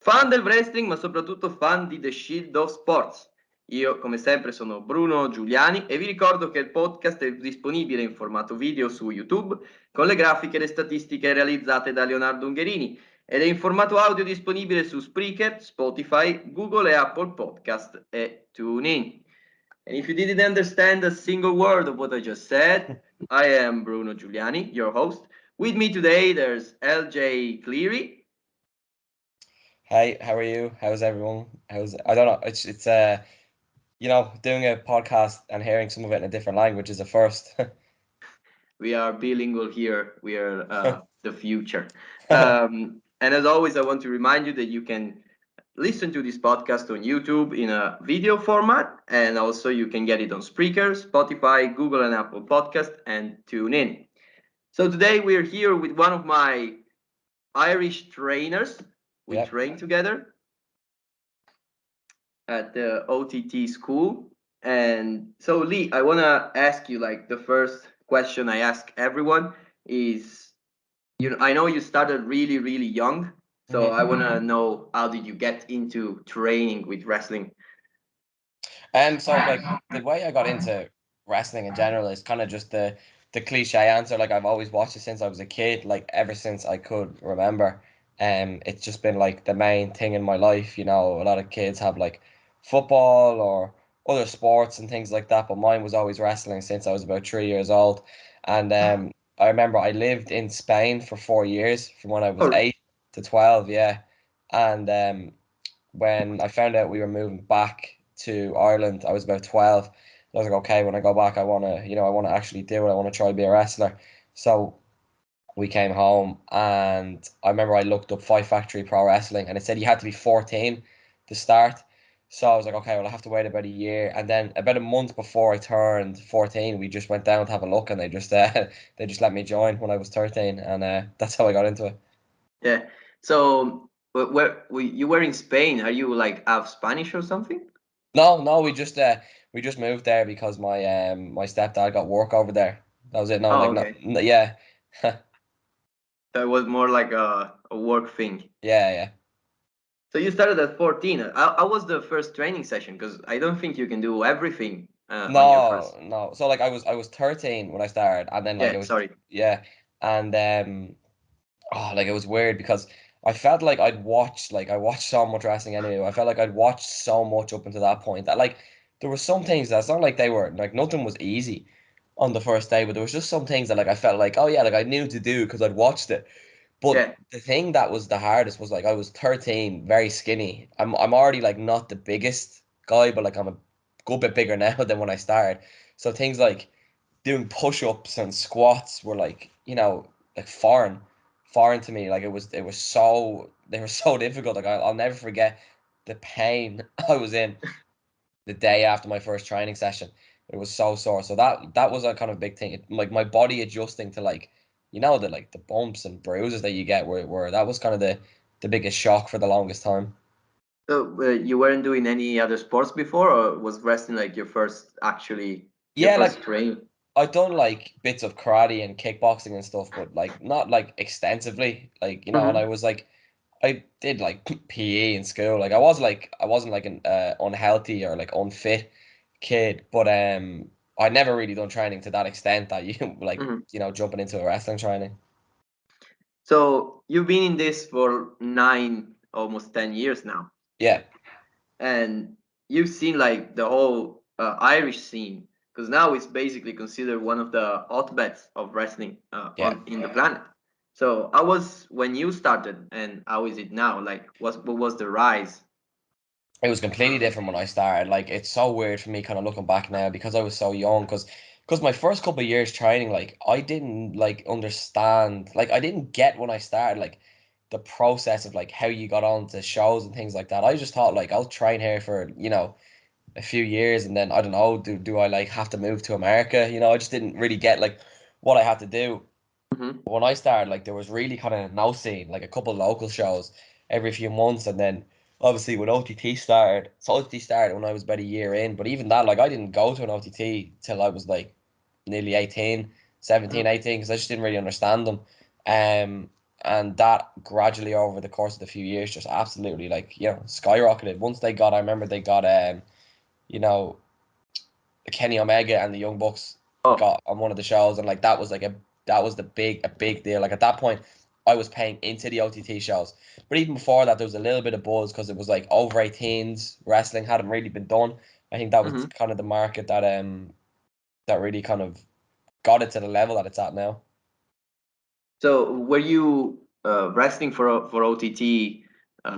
fan del wrestling, ma soprattutto fan di The Shield of Sports. Io, come sempre, sono Bruno Giuliani e vi ricordo che il podcast è disponibile in formato video su YouTube con le grafiche e le statistiche realizzate da Leonardo Ungherini ed è in formato audio disponibile su Spreaker, Spotify, Google e Apple Podcast e TuneIn. And if you didn't understand a single word of what I just said, I am Bruno Giuliani, your host. With me today, there's LJ Cleary. Hi, how are you? How's everyone? I don't know. It's doing a podcast and hearing some of it in a different language is a first. We are bilingual here. We are the future. And as always, I want to remind you that you can listen to this podcast on YouTube in a video format, and also you can get it on Spreaker, Spotify, Google, and Apple Podcast, and tune in. So today we're here with one of my Irish trainers. We train together at the OTT school. And so Lee, I want to ask you, like, the first question I ask everyone is, I know you started really, really young. So I want to know, how did you get into training with wrestling? So like the way I got into wrestling in general is kind of just the cliche answer. Like I've always watched it since I was a kid, like ever since I could remember. It's just been like the main thing in my life. You know, a lot of kids have like football or other sports and things like that, but mine was always wrestling since I was about 3 years old. And I remember I lived in Spain for 4 years, from when I was 8 to 12, yeah. And when I found out we were moving back to Ireland, I was about 12. I was like, okay, when I go back, I want to actually do it. I want to try to be a wrestler. So we came home, and I remember I looked up Fight Factory Pro Wrestling, and it said you had to be 14 to start. So I was like, okay, well, I have to wait about a year. And then about a month before I turned 14, we just went down to have a look, and they just let me join when I was 13, and that's how I got into it. Yeah. So you were in Spain? Are you like half Spanish or something? No, we just moved there because my stepdad got work over there. That was it. No, Okay. no, yeah. That was more like a work thing. Yeah. So you started at 14. How was the first training session? Because I don't think you can do everything on your first. No. So like I was 13 when I started, and then like Yeah, sorry. and like it was weird because I felt like I watched so much wrestling anyway. I felt like I'd watched so much up until that point that like there were some things that's not like they were like nothing was easy on the first day, but there was just some things that like I felt like, oh yeah, like I knew to do because I'd watched it. But Yeah. the thing that was the hardest was like I was 13, very skinny. I'm already like not the biggest guy, but like I'm a good bit bigger now than when I started. So things like doing push-ups and squats were like, like foreign to me. Like they were so difficult. Like I'll never forget the pain I was in the day after my first training session. It was so sore. So that was a kind of big thing. Like my body adjusting to like, the bumps and bruises that you get were that was kind of the biggest shock for the longest time. So you weren't doing any other sports before, or was wrestling like your first your Yeah, first like train? I've done like bits of karate and kickboxing and stuff, but like not like extensively. Like, and I was like I did like PE in school. Like I wasn't like an unhealthy or like unfit kid, but I'd never really done training to that extent that you like, jumping into a wrestling training. So you've been in this for 9, almost 10 years now, Yeah. and you've seen like the whole Irish scene, because now it's basically considered one of the hotbeds of wrestling Yeah. on in the planet. So how was when you started, and how is it now? Like, what was the rise? It was completely different when I started. Like it's so weird for me kind of looking back now because I was so young because my first couple of years training, like I didn't like understand, like I didn't get when I started like the process of like how you got on to shows and things like that. I just thought like I'll train here for, a few years, and then I don't know, do I like have to move to America? I just didn't really get like what I had to do. Mm-hmm. But when I started, like there was really kind of no scene, like a couple of local shows every few months, and then obviously when OTT started, so OTT started when I was about a year in, but even that, like I didn't go to an OTT till I was like nearly 18, 17, 18, because I just didn't really understand them. and that gradually over the course of the few years just absolutely like skyrocketed. Once they got, I remember they got you know Kenny Omega and the Young Bucks Oh. got on one of the shows, and like that was like that was a big deal. Like at that point, I was paying into the OTT shows, but even before that, there was a little bit of buzz because it was like over 18s wrestling hadn't really been done. I think that was Hmm. kind of the market that really kind of got it to the level that it's at now. So were you wrestling for OTT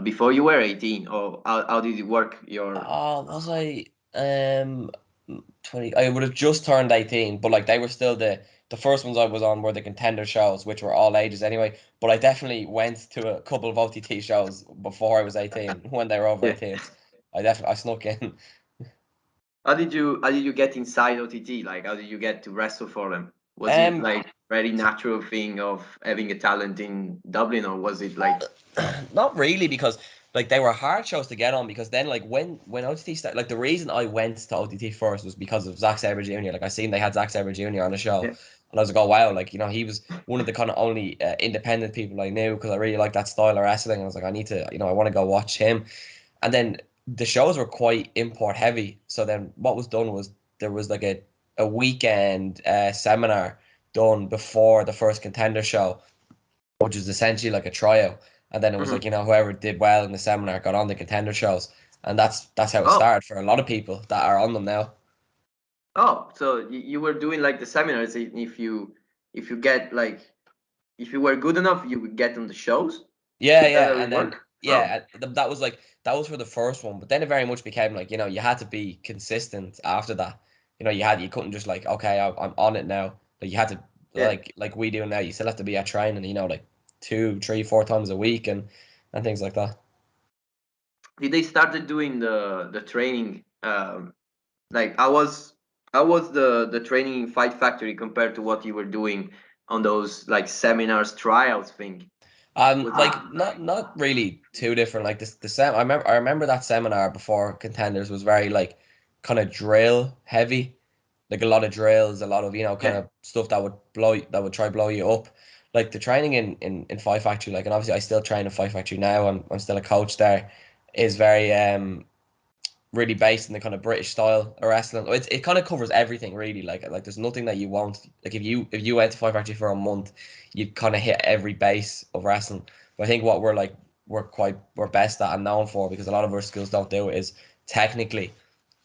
before you were 18, or how did it work? Your Was I 20? I would have just turned 18, but like they were still the first ones I was on were the contender shows, which were all ages anyway. But I definitely went to a couple of OTT shows before I was 18 when they were over Yeah. 18s. I snuck in. How did you get inside OTT? Like, how did you get to wrestle for them? Was it Um, like very natural thing of having a talent in Dublin, or was it like Not really, because like they were hard shows to get on, because then like when OTT started, like the reason I went to OTT first was because of Zack Sabre Jr. Like I seen they had Zack Sabre Jr. on the show, yeah? and I was like, oh wow, like he was one of the kind of only independent people I knew, because I really like that style of wrestling. And I was like, I need to, I want to go watch him. And then the shows were quite import heavy, so then what was done was there was like a weekend seminar done before the first contender show, which was essentially like a tryout. And then it was like, Hmm. whoever did well in the seminar got on the contender shows. And that's how it Oh, started for a lot of people that are on them now. oh, so you were doing like the seminars. If you get like if you were good enough, you would get on the shows. Yeah, Is that yeah. how it And then work? Oh, that was like that was for the first one, but then it very much became like, you had to be consistent after that. You couldn't just like, okay, I'm on it now. Like you had to, yeah. like we do now, you still have to be at training, like 2, 3, 4 times a week, and things like that. Did they started doing the training? Like how was the training in Fight Factory compared to what you were doing on those like seminars trials thing? Was it Like not really too different. Like this, I remember that seminar before contenders was very like kind of drill heavy, like a lot of drills, a lot of kind yeah? of stuff that would try blow you up. Like the training in Fight Factory, like, and obviously I still train in Fight Factory now. I'm still a coach there. Is very really based in the kind of British style of wrestling. It kind of covers everything really. Like there's nothing that you won't, like if you went to Five Factory for a month, you'd kind of hit every base of wrestling. But I think what we're best at and known for, because a lot of our schools don't do it, is technically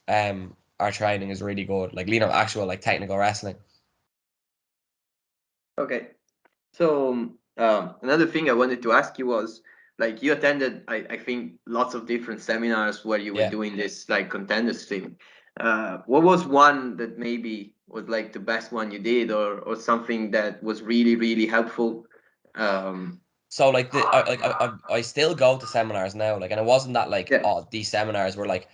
our training is really good. Like actual like technical wrestling. Okay. So another thing I wanted to ask you was like you attended I think lots of different seminars where you were Yeah. doing this like contenders thing. What was one that maybe was like the best one you did, or something that was really really helpful? Um, So like I still go to seminars now, like, and it wasn't that like, yeah. oh, these seminars were like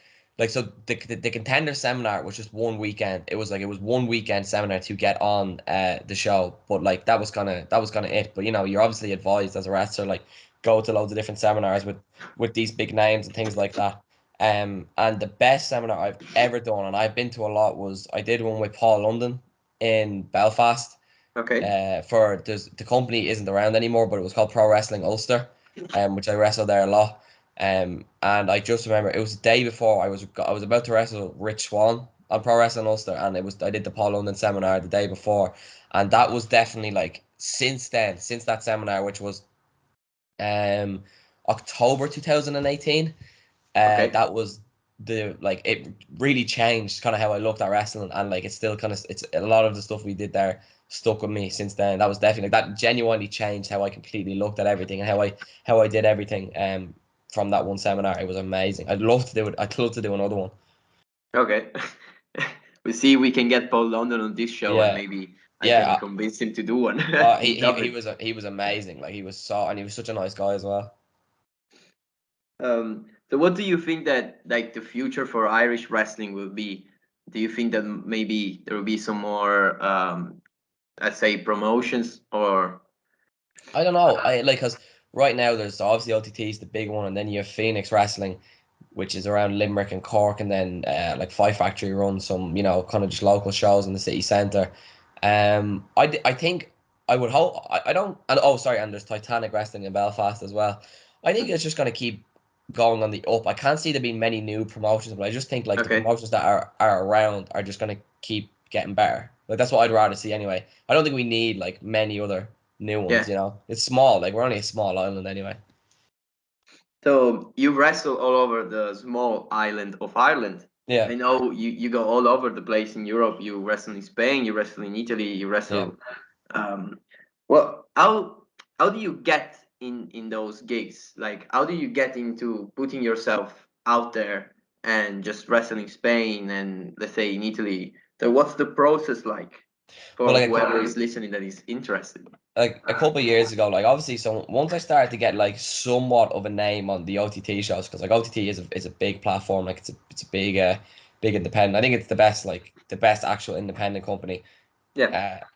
so the contender seminar was just one weekend. It was one weekend seminar to get on the show, but like that was kind of it. But you're obviously advised as a wrestler, like, go to loads of different seminars with these big names and things like that. And the best seminar I've ever done, and I've been to a lot, was I did one with Paul London in Belfast. Okay. For the company isn't around anymore, but it was called Pro Wrestling Ulster, which I wrestled there a lot. And I just remember it was the day before I was about to wrestle Rich Swan on Pro Wrestling Ulster, and I did the Paul London seminar the day before, and that was definitely like, since that seminar, which was um October 2018, Okay. that was the like it really changed kind of how I looked at wrestling, and like it's still kind of, it's a lot of the stuff we did there stuck with me since then. That was definitely like, that genuinely changed how I completely looked at everything, and how I did everything from that one seminar. It was amazing. I'd love to do it. I'd love to do another one. Okay. We see we can get Paul London on this show, and Yeah, maybe I can yeah. convince him to do one He, in he he Dublin. was he was amazing. Like and he was such a nice guy as well. So what do you think that like the future for Irish wrestling will be? Do you think that maybe there will be some more, let's say, promotions, or I don't know. I like, because right now there's obviously OTT's the big one, and then you have Phoenix Wrestling, which is around Limerick and Cork, and then like Five Factory runs some, kind of just local shows in the city centre. I think I would hope. I don't. And oh, sorry, and there's Titanic Wrestling in Belfast as well. I think it's just going to keep going on the up. I can't see there being many new promotions, but I just think like the Okay. promotions that are around are just going to keep getting better. Like that's what I'd rather see anyway. I don't think we need like many other new ones. Yeah. You know, it's small. Like we're only a small island anyway. So you wrestle all over the small island of Ireland. Yeah, I know you go all over the place in Europe. You wrestle in Spain, you wrestle in Italy, you yeah. wrestle. Um, well, how do you get in those gigs? Like, how do you get into putting yourself out there and just wrestling Spain and let's say in Italy? So what's the process like Well, for like whoever is listening that is interested? a couple of years ago, like obviously, so once I started to get like somewhat of a name on the OTT shows, because like OTT is a big platform, like it's a big independent. I think it's the best actual independent company, Yeah, uh,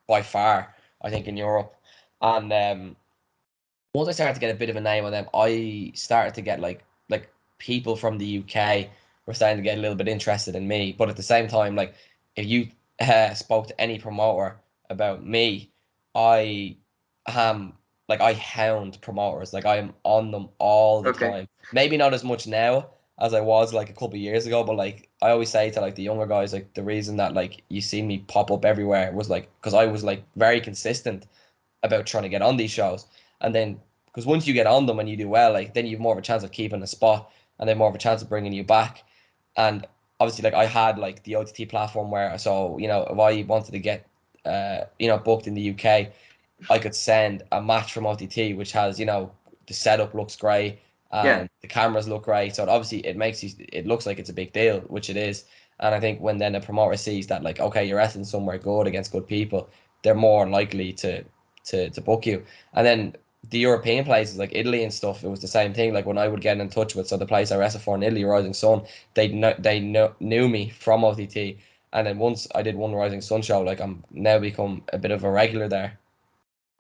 by far. I think in Europe, and once I started to get a bit of a name on them, I started to get like people from the UK were starting to get a little bit interested in me. But at the same time, like if you spoke to any promoter about me, I am like I hound promoters. Like I am on them all the okay. time. Maybe not as much now as I was like a couple of years ago, but like I always say to like the younger guys, like the reason that like you see me pop up everywhere was like because I was like very consistent about trying to get on these shows. And then, because once you get on them and you do well, like then you've more of a chance of keeping a spot, and then more of a chance of bringing you back. And obviously, like I had like the OTT platform where, so you know, if I wanted to get, booked in the UK, I could send a match from OTT, which has, the setup looks great Yeah. and the cameras look great. So obviously, it looks like it's a big deal, which it is. And I think when then a promoter sees that, like, okay, you're wrestling somewhere good against good people, they're more likely to book you. And then the European places like Italy and stuff, it was the same thing. Like when I would get in touch with, so the place I wrestled for in Italy, Rising Sun, knew me from OTT. And then once I did one Rising Sun show, like I'm now become a bit of a regular there.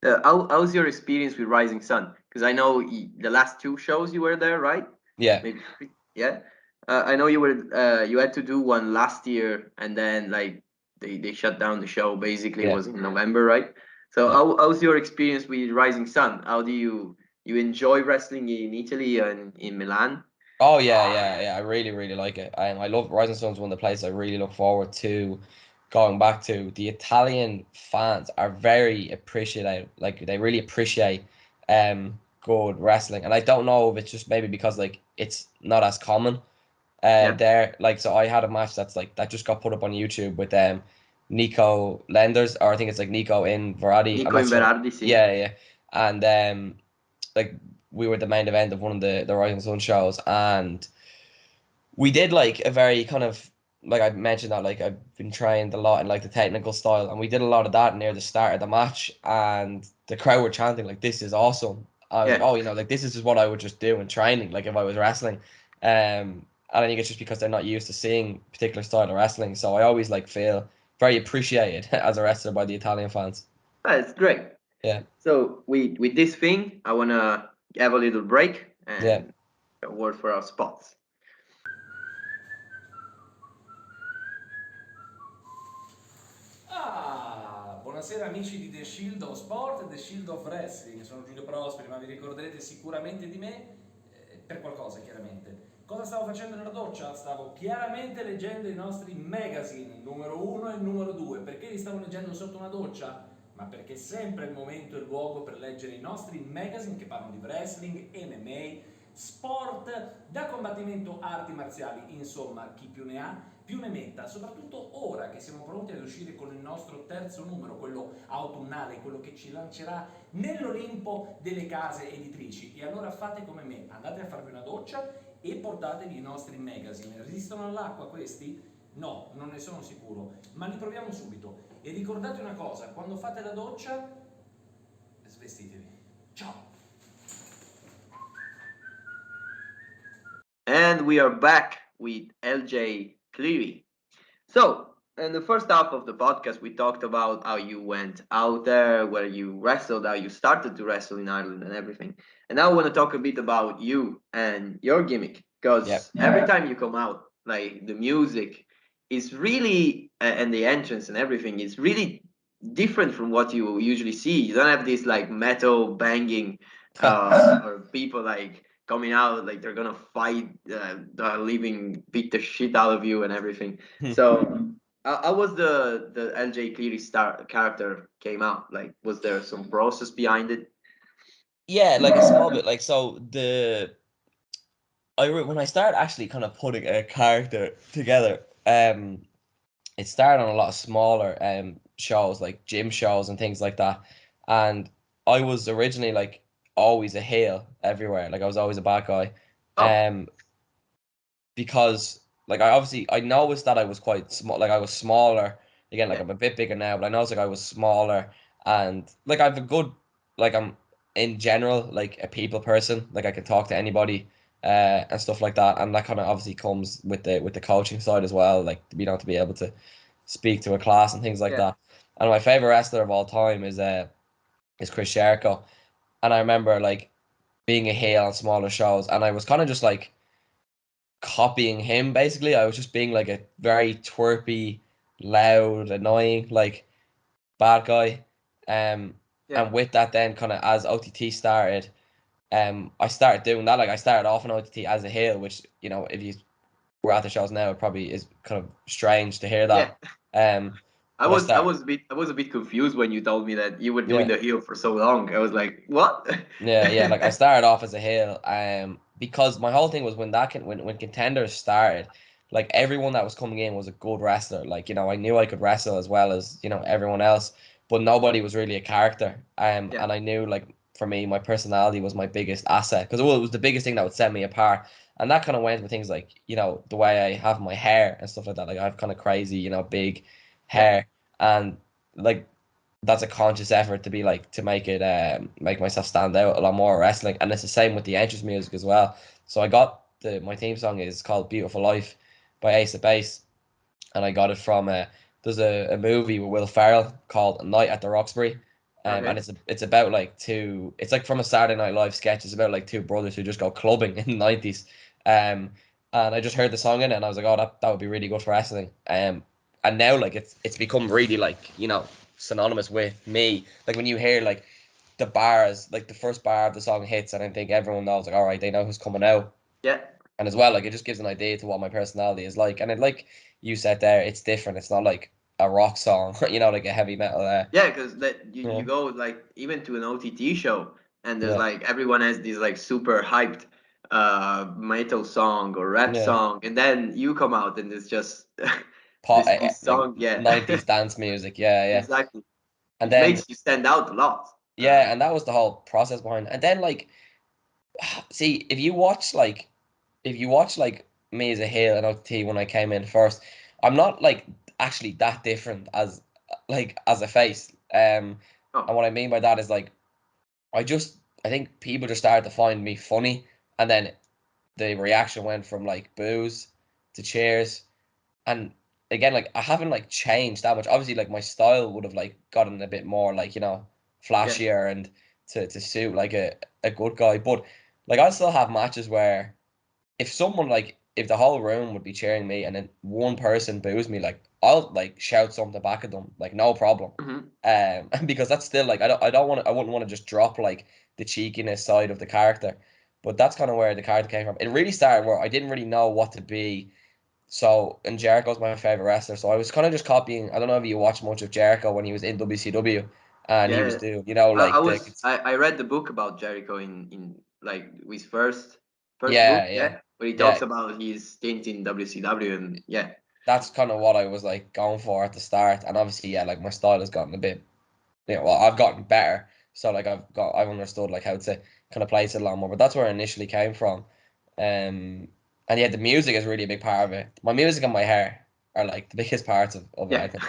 How's your experience with Rising Sun? Because I know the last two shows you were there, right? Yeah, Maybe three. Yeah. I know you had to do one last year, and then like they shut down the show. Basically, it yeah, was in November, right? So yeah. how's your experience with Rising Sun? How do you enjoy wrestling in Italy and in Milan? Oh yeah, yeah, yeah. I really, really like it. I love Rising Sun's one of the places I really look forward to going back to. The Italian fans are very appreciative. Like they really appreciate good wrestling. And I don't know if it's just maybe because like it's not as common Yeah. there. Like so I had a match that's like that just got put up on YouTube with Nico Lenders, or I think it's like Nico in Verratti. I'm Nico not sure. Inverardi, sì. Yeah, yeah. And like we were the main event of one of the Rising Sun shows, and we did like a very kind of like I mentioned that like I've been trained a lot in like the technical style, and we did a lot of that near the start of the match, and the crowd were chanting like this is awesome. I was like, Yeah. oh, like this is just what I would just do in training, like if I was wrestling. And I think it's just because they're not used to seeing particular style of wrestling, so I always like feel very appreciated as a wrestler by the Italian fans. That's great. Yeah, So with this thing, I wanna have a little break yeah. and a word for our spots. Ah, buonasera amici di The Shield of Sport e The Shield of Wrestling, sono Giulio Prosperi, ma vi ricorderete sicuramente di me per qualcosa chiaramente. Cosa stavo facendo nella doccia? Stavo chiaramente leggendo i nostri magazine, numero 1 e numero 2. Perché li stavo leggendo sotto una doccia? Ma perché è sempre il momento e il luogo per leggere i nostri magazine che parlano di wrestling, MMA, sport, da combattimento, arti marziali, insomma, chi più ne ha più ne metta, soprattutto ora che siamo pronti ad uscire con il nostro terzo numero, quello autunnale, quello che ci lancerà nell'Olimpo delle case editrici. E allora fate come me, andate a farvi una doccia e portatevi i nostri magazine. Resistono all'acqua questi? No, non ne sono sicuro, ma li proviamo subito. E ricordate una cosa, quando fate la doccia, svestitevi. Ciao! And we are back with LJ Cleary. So, in the first half of the podcast, we talked about how you went out there, where you wrestled, how you started to wrestle in Ireland, and everything. And now I want to talk a bit about you and your gimmick, Yeah. because every time you come out, like the music is really, and the entrance and everything is really different from what you usually see. You don't have this like metal banging or people like coming out like they're gonna fight the living beat the shit out of you and everything. So how was the LJ Cleary star character came out? Like, was there some process behind it? Yeah, like a small bit. Like so when I started actually kind of putting a character together, it started on a lot of smaller shows like gym shows and things like that. And I was originally like always a heel everywhere. Like I was always a bad guy. Oh, Um because like I noticed that I was quite small, like I was smaller. Again, like yeah, I'm a bit bigger now, but I noticed like I was smaller, and like I've a good, like I'm in general like a people person. Like I can talk to anybody and stuff like that, and that kind of obviously comes with the coaching side as well, like to be able to speak to a class and things like yeah, that. And my favorite wrestler of all time is Chris Jericho, and I remember like being a heel on smaller shows, and I was kind of just like copying him basically. I was just being like a very twerpy, loud, annoying, like bad guy. yeah, And with that then kind of as OTT started, I started doing that. Like I started off in OTT as a heel, which, you know, if you were at the shows now, it probably is kind of strange to hear yeah. that. But I I start was a bit confused when you told me that you were doing yeah. the heel for so long. I was like, what? Yeah, like I started off as a heel, because my whole thing was when contenders started, like everyone that was coming in was a good wrestler. Like, you know, I knew I could wrestle as well as, you know, everyone else, but nobody was really a character. Yeah, And I knew like for me, my personality was my biggest asset because it was the biggest thing that would set me apart. And that kind of went with things like, you know, the way I have my hair and stuff like that. Like I have kind of crazy, you know, big yeah, hair, and like that's a conscious effort to be like to make it make myself stand out a lot more at wrestling. And it's the same with the entrance music as well. So I got my theme song is called Beautiful Life by Ace of Base, and I got it from there's a movie with Will Ferrell called Night at the Roxbury. And okay, it's about like it's like from a Saturday Night Live sketch. It's about like two brothers who just go clubbing in the 90s. Um and I just heard the song in it and I was like, oh, that would be really good for wrestling. And now like it's become really like, you know, synonymous with me. Like when you hear like the bars, like the first bar of the song hits, and I think everyone knows like, all right, they know who's coming out. yeah, And as well, like it just gives an idea to what my personality is like. And it, like you said there, it's different. It's not like a rock song, you know, like a heavy metal. yeah. Because that Yeah, you go like even to an OTT show and there's yeah, like everyone has this like super hyped metal song or rap yeah. song, and then you come out and it's just Pop, this like song, yeah, 90s dance music. Yeah, yeah. exactly, And which then makes you stand out a lot. yeah, and that was the whole process behind. And then like, see, if you watch like me as a heel and OT when I came in first, I'm not like actually that different as like as a face. Oh, And what I mean by that is like I think people just started to find me funny, and then the reaction went from like boos to cheers, and again like I haven't like changed that much. Obviously, like my style would have like gotten a bit more like, you know, yeah, flashier and to suit like a good guy, but like I still have matches where if someone like if the whole room would be cheering me and then one person boos me, like I'll like shout something back at them, like no problem. hmm, Because that's still like I wouldn't want to just drop like the cheekiness side of the character. But that's kind of where the character came from. It really started where I didn't really know what to be. So and Jericho's my favorite wrestler. So I was kind of just copying. I don't know if you watched much of Jericho when he was in WCW and he was yeah. doing, you know, I like the was I read the book about Jericho in like his first book, yeah, yeah. yeah, where he talks Yeah, about his stint in WCW, and yeah, that's kind of what I was like going for at the start. And obviously, yeah, like my style has gotten a bit, you know, well, I've gotten better. So like I've understood like how to kind of place it a lot more. But that's where it initially came from. And yeah, the music is really a big part of it. My music and my hair are like the biggest parts of it, yeah. I think.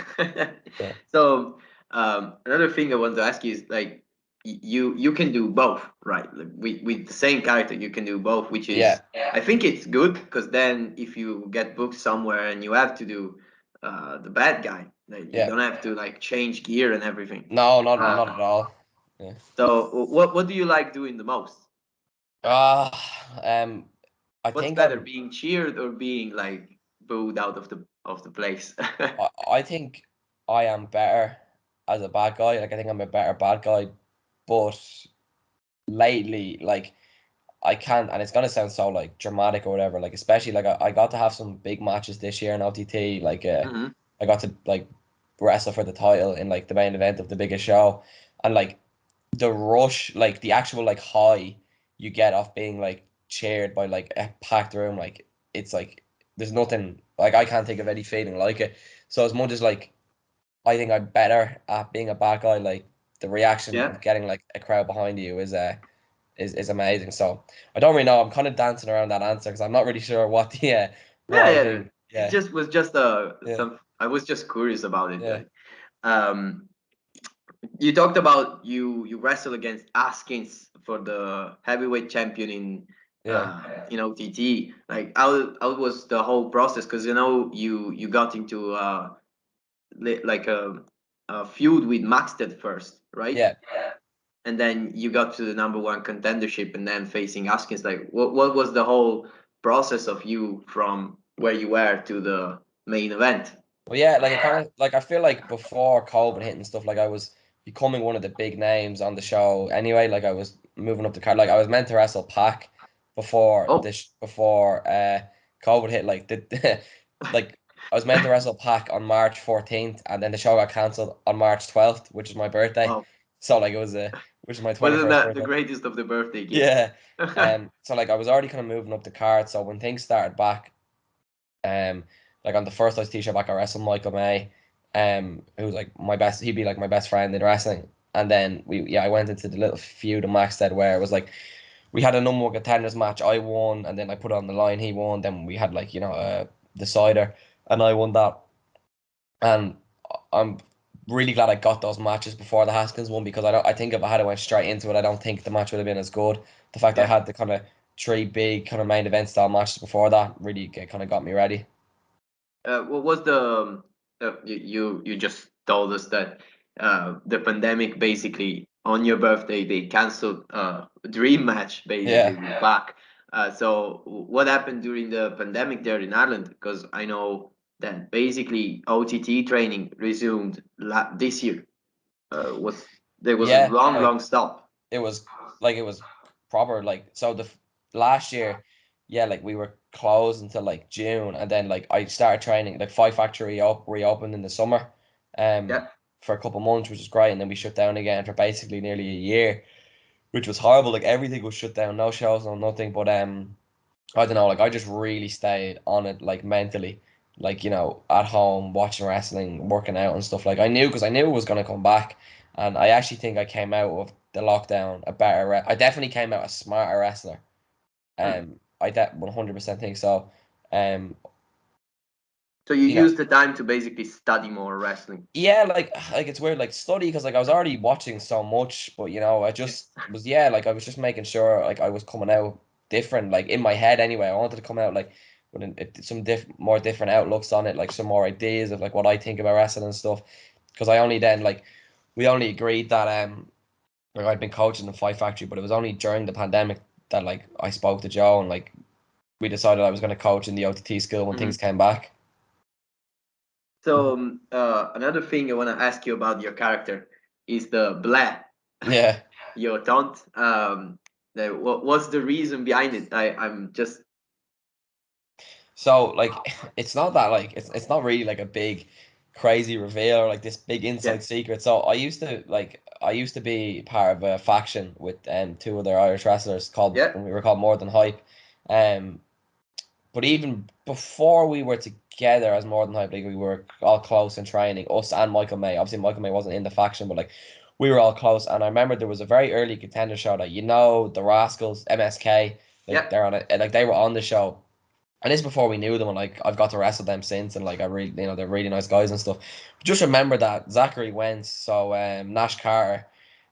Yeah. So another thing I want to ask you is like you can do both, right? Like with the same character, you can do both, which Yeah. is I think it's good because then if you get booked somewhere and you have to do the bad guy, like you Yeah. don't have to like change gear and everything. No, not Uh, at all. Yeah. so what do you like doing the most? Uh, um, I What's think better, being cheered or being like booed out of the place? I think I am better as a bad guy. Like I think I'm a better bad guy, but lately, like I can't, and it's gonna sound so like dramatic or whatever. Like especially like I got to have some big matches this year in OTT. Like Hmm. I got to like wrestle for the title in like the main event of the biggest show, and like the rush, like the actual like high you get off being like cheered by like a packed room, like it's like there's nothing like I can't think of any feeling like it. So as much as like I think I'm better at being a bad guy, like the reaction Yeah. of getting like a crowd behind you is amazing. So I don't really know. I'm kind of dancing around that answer because I'm not really sure what the what Yeah, I yeah. think. It Yeah, just was just yeah, some. I was just curious about it. yeah, Um, you talked about you wrestle against Askins for the heavyweight champion yeah, in OTT. Like how was the whole process? Because you got into like a feud with Maxted first, right? yeah. And then you got to the number one contendership, and then facing Askins. Like what was the whole process of you from where you were to the main event? Well, yeah, like it kind of like I feel like before COVID hit and stuff, like I was becoming one of the big names on the show anyway. Like I was moving up the card. Like I was meant to wrestle Pac before Oh, this before COVID hit. Like the like I was meant to wrestle Pac on March 14th, and then the show got cancelled on March 12th, which is my birthday. wow! So like it was which is my Wasn't 21st that the birthday. greatest of the birthday gifts? Yeah. So like I was already kind of moving up the card. So when things started back. Um, like on the first ice t-shirt back, I wrestled Michael May, who's like my best. He'd be like my best friend in wrestling. And then I went into the little feud of Max said where it was like we had a number one contenders match. I won, and then I put it on the line. He won. Then we had like a decider, and I won that. And I'm really glad I got those matches before the Haskins one because I think if I had went straight into it, I don't think the match would have been as good. The fact I Yeah. had the kind of three big kind of main event style matches before that really kind of got me ready. What was the you just told us that the pandemic basically on your birthday they canceled a dream match basically Yeah. with back. So what happened during the pandemic there in Ireland? Because I know that basically OTT training resumed this year. Was there was a Yeah, long like stop. it was proper like so last year, yeah, like we were closed until like June, and then like I started training like Five Factory up reopened in the summer, um, Yeah. for a couple of months, which was great, and then we shut down again for basically nearly a year, which was horrible. Like everything was shut down, no shows, no nothing. But I don't know, like I just really stayed on it like mentally, like at home watching wrestling, working out and stuff. Like I knew because I knew it was gonna come back, and I actually think I came out of the lockdown a better. I definitely came out a smarter wrestler. Hmm. I 100% think so. Um, So you you know, used the time to basically study more wrestling. yeah, like it's weird, like study because like I was already watching so much, but I Yeah. just was like I was just making sure like I was coming out different, like in my head anyway. I wanted to come out like with some more different outlooks on it, like some more ideas of like what I think about wrestling and stuff. Because I only then like we only agreed that like I'd been coaching in Fight Factory, but it was only during the pandemic that like I spoke to Joe and like we decided I was going to coach in the OTT school when things Mhm. came back. So another thing I want to ask you about your character is the blah, Yeah. your taunt. What's the reason behind it? I'm just So like it's not that like it's not really like a big crazy reveal or like this big yeah inside secret. So I used to be part of a faction with two other Irish wrestlers called yeah we were called More Than Hype. Um but even before we were together as More Than Hype, like we were all close in training, us and Michael May. Obviously Michael May wasn't in the faction, but like we were all close. And I remember there was a very early contender show that the Rascals, MSK, like yeah. they're on it like they were on the show and this before we knew them, and like I've got to wrestle them since, and like I really, they're really nice guys and stuff. But just remember that Zachary Wentz, so Nash Carter,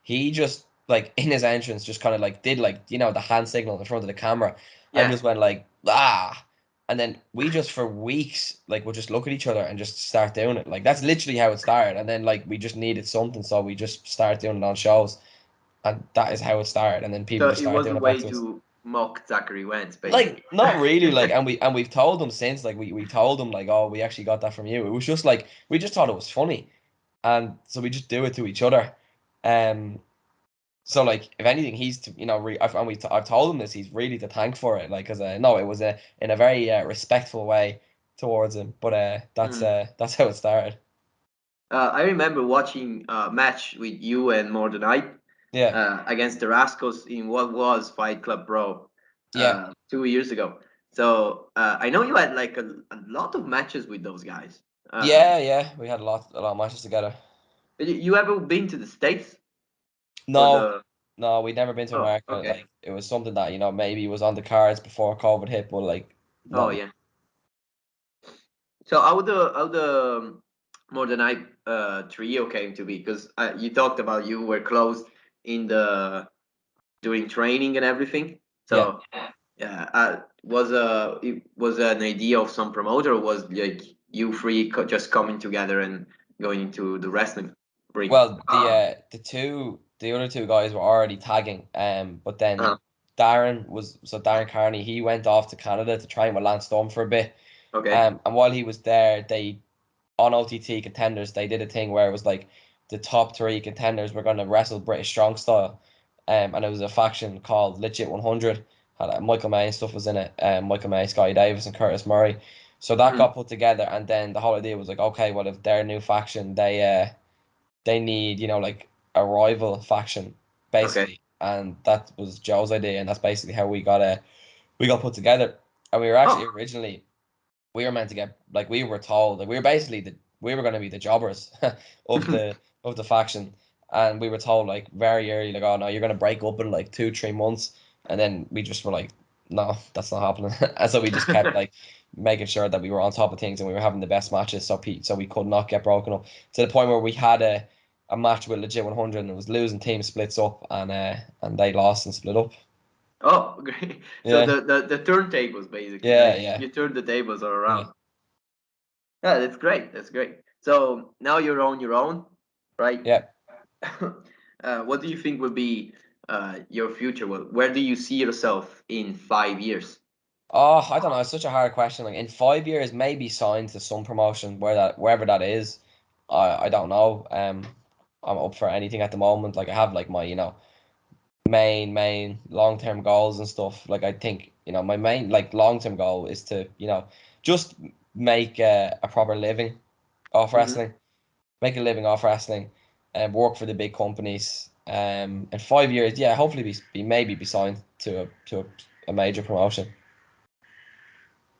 he just like in his entrance just kind of like did like the hand signal in front of the camera, and Yeah. just went like ah, and then we just for weeks like would just look at each other and just start doing it. Like that's literally how it started, and then like we just needed something, so we just started doing it on shows, and that is how it started, and then people So just it started was a doing it back way to us. to mock Zachary Wentz, Like basically. not really, like and we've told them since, like we told them like, oh, we actually got that from you. It was just like we just thought it was funny, and so we just do it to each other. So like if anything, he's I've told him this. He's really to thank for it. Like, cause no, it was in a very respectful way towards him. But that's how it started. I remember watching a match with you and more than I against the Rascals in what was Fight Club Pro Yeah. 2 years ago. So I know you had like a lot of matches with those guys. Yeah, we had a lot of matches together. You ever been to the States? No, no, we'd never been to Oh, America. okay. Like it was something that maybe was on the cards before COVID hit, but like Oh no. yeah. So how the more than I trio came to be? Because you talked about you were close in the during training and everything. Yeah. So yeah, it was an idea of some promoter, or was like you three just coming together and going into the wrestling ring? Well, the other two guys were already tagging, but then Darren Carney, he went off to Canada to train with Lance Storm for a bit. Okay. And while he was there, they on OTT contenders, they did a thing where it was like the top three contenders were going to wrestle British Strong Style. And it was a faction called Legit 100. Had Michael May and stuff was in it. Michael May, Scotty Davis, and Curtis Murray. So that got put together, and then the whole idea was like, okay, well, if they're a new faction, they need, like a rival faction, basically. And that was Joe's idea, and that's basically how we got put together. And we were actually originally we were meant to get, like, we were told that we were basically we were going to be the jobbers of the faction, and we were told like very early, like, oh no, you're going to break up in like 2-3 months, and then we just were like, no, that's not happening. And so we just kept like making sure that we were on top of things and we were having the best matches, so we could not get broken up to the point where we had a match with Legit 100 and it was losing, team splits up, and they lost and split up. Oh, great. So Yeah, the turntables basically, yeah, like yeah, you turn the tables all yeah, around. Yeah, that's great. That's great. So now you're on your own, right? yeah. What do you think will be your future? Where do you see yourself in 5 years? Oh, I don't know. It's such a hard question. Like in 5 years, maybe signed to some promotion wherever that is. I don't know. I'm up for anything at the moment. Like I have like my main long term goals and stuff. Like I think my main like long term goal is to just make a proper living off Hmm. wrestling, make a living off wrestling, and work for the big companies. In 5 years, yeah, hopefully maybe be signed to a major promotion.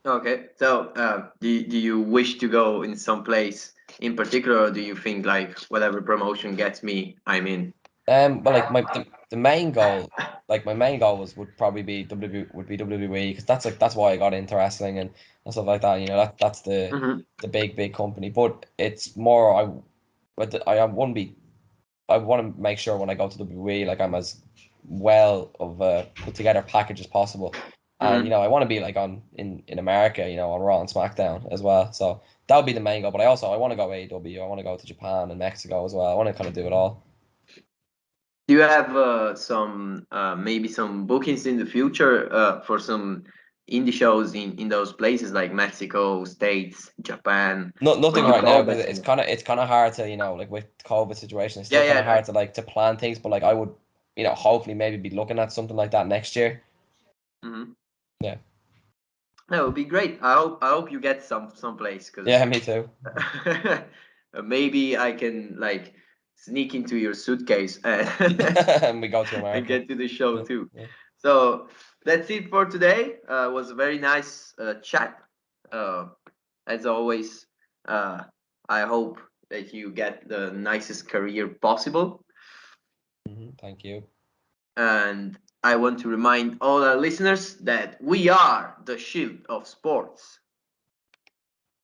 Okay. So do you wish to go in some place in particular, or do you think like whatever promotion gets me, I'm in? But like the main goal, like my main goal would probably be WWE, because that's why I got into wrestling and stuff like that. That's Hmm. the big company. But it's more I wouldn't be I want to make sure when I go to WWE, like I'm as well of a put together package as possible. And Hmm. I want to be like in America, on Raw and SmackDown as well. So that would be the main goal. But I want to go AEW. I want to go to Japan and Mexico as well. I want to kind of do it all. Do you have some maybe some bookings in the future for some indie shows in those places like Mexico, States, Japan? What Nothing do you right now call because that? it's kind of hard to like with COVID situation. It's Yeah, still kind of yeah. hard to like to plan things. But like I would hopefully maybe be looking at something like that next year. Hmm. Yeah, That would be great. I hope you get someplace yeah, because me too. maybe I can like sneak into your suitcase And we go to and America. get to the show Yeah, too. yeah. So that's it for today. It was a very nice chat. Uh, as always, uh, I hope that you get the nicest career possible. Thank you. And I want to remind all our listeners that we are the shield of sports.